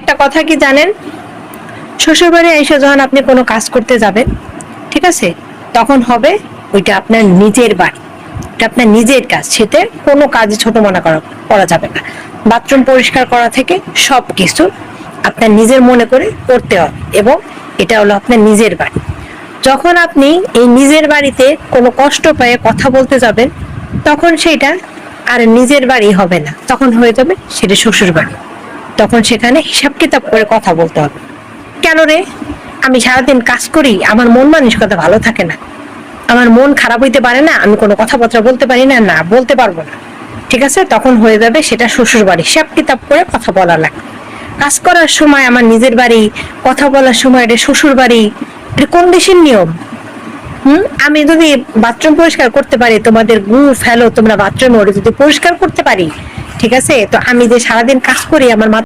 একটা কথা কি জানেন, শ্বশুরবাড়ি এসে যখন আপনি কোনো কাজ করতে যাবেন, ঠিক আছে, তখন হবে ওইটা আপনার নিজের বাড়ি, এটা আপনার নিজের কাজ, সেতে কোনো কাজে ছোট মনে করা যাবে না। বাথরুম পরিষ্কার করা থেকে সবকিছু আপনার নিজের মনে করে করতে হবে, এবং এটা হলো আপনার নিজের বাড়ি। যখন আপনি এই নিজের বাড়িতে কোনো কষ্ট পেয়ে কথা বলতে যাবেন, তখন সেটা আর নিজের বাড়ি হবে না, তখন হয়ে যাবে সেটা শ্বশুর বাড়ি। তখন সেখানে হিসাব কিতাব করে কথা বলতে হবে। কেন রে, আমি সারাদিন কাজ করি, আমার মন মানসিকতা ভালো থাকে না, আমার মন খারাপ হইতে পারে না, আমি কোনো কথাবার্তা বলতে পারি না, না বলতে পারবো না, ঠিক আছে, তখন হয়ে যাবে সেটা শ্বশুর বাড়ি। হিসাব কিতাব করে কথা বলা লাগে। কাজ করার সময় আমার নিজের বাড়ি, কথা বলার সময় এটা শ্বশুর বাড়ি, এটা কোন দেশের নিয়ম? আমি যদি বাথরুম পরিষ্কার করতে পারি, তোমাদের গু ফেলো তোমরা বাথরুমে, ওটা যদি পরিষ্কার করতে পারি, ঠিক আছে, তো আমি যে সারাদিন কাজ করি, আমার